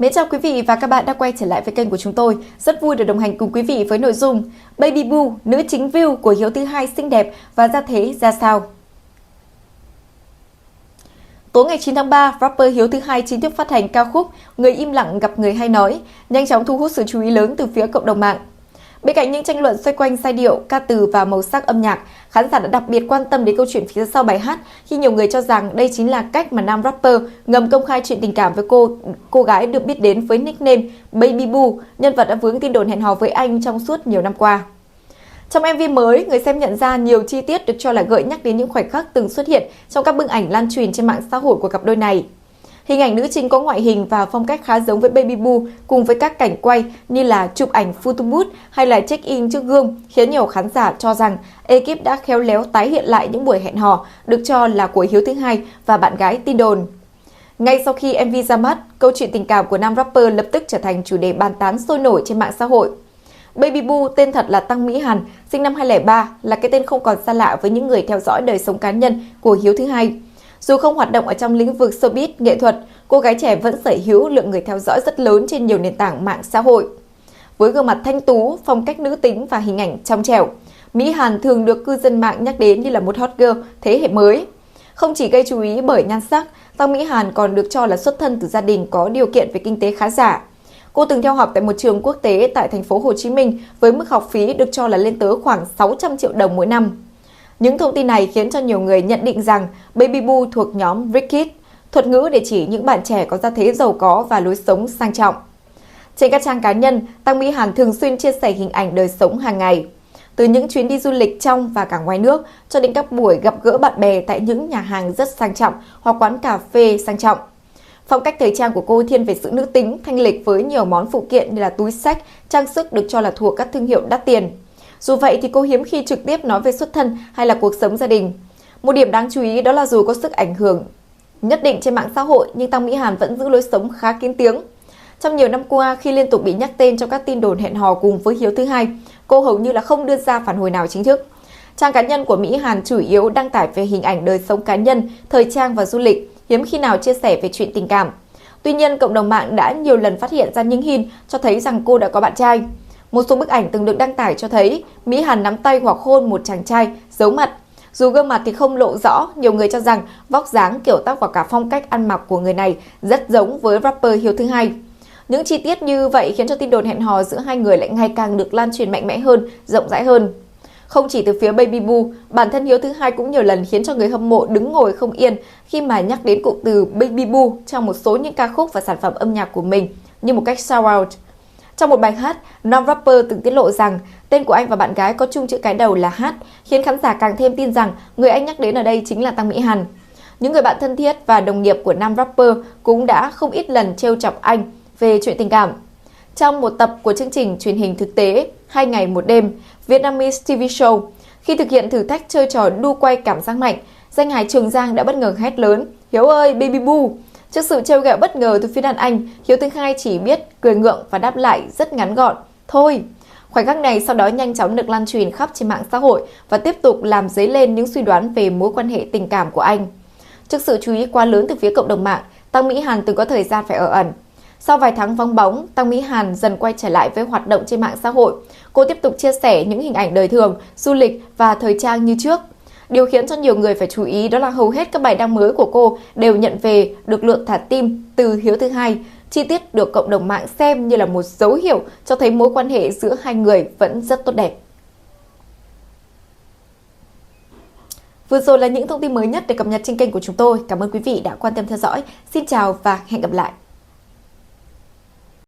Mến chào quý vị và các bạn đã quay trở lại với kênh của chúng tôi. Rất vui được đồng hành cùng quý vị với nội dung Baby Boo, nữ chính view của Hiếu thứ hai xinh đẹp và ra thế ra sao. Tối ngày 9 tháng 3, rapper Hiếu thứ hai chính thức phát hành ca khúc Người im lặng gặp người hay nói, nhanh chóng thu hút sự chú ý lớn từ phía cộng đồng mạng. Bên cạnh những tranh luận xoay quanh giai điệu, ca từ và màu sắc âm nhạc, khán giả đã đặc biệt quan tâm đến câu chuyện phía sau bài hát khi nhiều người cho rằng đây chính là cách mà nam rapper ngầm công khai chuyện tình cảm với cô gái được biết đến với nickname Baby Boo, nhân vật đã vướng tin đồn hẹn hò với anh trong suốt nhiều năm qua. Trong MV mới, người xem nhận ra nhiều chi tiết được cho là gợi nhắc đến những khoảnh khắc từng xuất hiện trong các bức ảnh lan truyền trên mạng xã hội của cặp đôi này. Hình ảnh nữ chính có ngoại hình và phong cách khá giống với Baby Boo cùng với các cảnh quay như là chụp ảnh photo booth hay là check-in trước gương khiến nhiều khán giả cho rằng ekip đã khéo léo tái hiện lại những buổi hẹn hò được cho là của Hiếu thứ hai và bạn gái tin đồn. Ngay sau khi MV ra mắt, câu chuyện tình cảm của nam rapper lập tức trở thành chủ đề bàn tán sôi nổi trên mạng xã hội. Baby Boo, tên thật là Tăng Mỹ Hàn, sinh năm 2003, là cái tên không còn xa lạ với những người theo dõi đời sống cá nhân của Hiếu thứ hai. Dù không hoạt động ở trong lĩnh vực showbiz, nghệ thuật, cô gái trẻ vẫn sở hữu lượng người theo dõi rất lớn trên nhiều nền tảng mạng xã hội. Với gương mặt thanh tú, phong cách nữ tính và hình ảnh trong trẻo, Mỹ Hàn thường được cư dân mạng nhắc đến như là một hot girl thế hệ mới. Không chỉ gây chú ý bởi nhan sắc, Tăng Mỹ Hàn còn được cho là xuất thân từ gia đình có điều kiện về kinh tế khá giả. Cô từng theo học tại một trường quốc tế tại thành phố Hồ Chí Minh với mức học phí được cho là lên tới khoảng 600 triệu đồng mỗi năm. Những thông tin này khiến cho nhiều người nhận định rằng Baby Boo thuộc nhóm Rich Kid, thuật ngữ để chỉ những bạn trẻ có gia thế giàu có và lối sống sang trọng. Trên các trang cá nhân, Tăng Mỹ Hàn thường xuyên chia sẻ hình ảnh đời sống hàng ngày, từ những chuyến đi du lịch trong và cả ngoài nước cho đến các buổi gặp gỡ bạn bè tại những nhà hàng rất sang trọng hoặc quán cà phê sang trọng. Phong cách thời trang của cô thiên về sự nữ tính, thanh lịch với nhiều món phụ kiện như là túi xách, trang sức được cho là thuộc các thương hiệu đắt tiền. Dù vậy thì cô hiếm khi trực tiếp nói về xuất thân hay là cuộc sống gia đình. Một điểm đáng chú ý đó là dù có sức ảnh hưởng nhất định trên mạng xã hội nhưng Tăng Mỹ Hàn vẫn giữ lối sống khá kín tiếng. Trong nhiều năm qua, khi liên tục bị nhắc tên trong các tin đồn hẹn hò cùng với Hiếu thứ hai, cô hầu như là không đưa ra phản hồi nào chính thức. Trang cá nhân của Mỹ Hàn chủ yếu đăng tải về hình ảnh đời sống cá nhân, thời trang và du lịch, hiếm khi nào chia sẻ về chuyện tình cảm. Tuy nhiên, cộng đồng mạng đã nhiều lần phát hiện ra những hint cho thấy rằng cô đã có bạn trai. Một số bức ảnh từng được đăng tải cho thấy Mỹ Hàn nắm tay hoặc hôn một chàng trai giấu mặt. Dù gương mặt thì không lộ rõ, nhiều người cho rằng vóc dáng, kiểu tóc và cả phong cách ăn mặc của người này rất giống với rapper Hiếu thứ hai. Những chi tiết như vậy khiến cho tin đồn hẹn hò giữa hai người lại ngày càng được lan truyền mạnh mẽ hơn, rộng rãi hơn. Không chỉ từ phía Baby Boo, bản thân Hiếu thứ hai cũng nhiều lần khiến cho người hâm mộ đứng ngồi không yên khi mà nhắc đến cụm từ Baby Boo trong một số những ca khúc và sản phẩm âm nhạc của mình như một cách shout out. Trong một bài hát, nam rapper từng tiết lộ rằng tên của anh và bạn gái có chung chữ cái đầu là H, khiến khán giả càng thêm tin rằng người anh nhắc đến ở đây chính là Tăng Mỹ Hàn. Những người bạn thân thiết và đồng nghiệp của nam rapper cũng đã không ít lần trêu chọc anh về chuyện tình cảm. Trong một tập của chương trình truyền hình thực tế 2 ngày 1 đêm Vietnamese TV Show, khi thực hiện thử thách chơi trò đu quay cảm giác mạnh, danh hài Trường Giang đã bất ngờ hét lớn: "Hiếu ơi, Baby Boo!" Trước sự trêu ghẹo bất ngờ từ phía đàn anh, Hiếu thứ hai chỉ biết cười ngượng và đáp lại rất ngắn gọn: "Thôi." Khoảnh khắc này sau đó nhanh chóng được lan truyền khắp trên mạng xã hội và tiếp tục làm dấy lên những suy đoán về mối quan hệ tình cảm của anh. Trước sự chú ý quá lớn từ phía cộng đồng mạng, Tăng Mỹ Hàn từng có thời gian phải ở ẩn. Sau vài tháng vắng bóng, Tăng Mỹ Hàn dần quay trở lại với hoạt động trên mạng xã hội. Cô tiếp tục chia sẻ những hình ảnh đời thường, du lịch và thời trang như trước. Điều khiến cho nhiều người phải chú ý đó là hầu hết các bài đăng mới của cô đều nhận về được lượng thả tim từ Hiếu thứ hai. Chi tiết được cộng đồng mạng xem như là một dấu hiệu cho thấy mối quan hệ giữa hai người vẫn rất tốt đẹp. Vừa rồi là những thông tin mới nhất để cập nhật trên kênh của chúng tôi. Cảm ơn quý vị đã quan tâm theo dõi. Xin chào và hẹn gặp lại.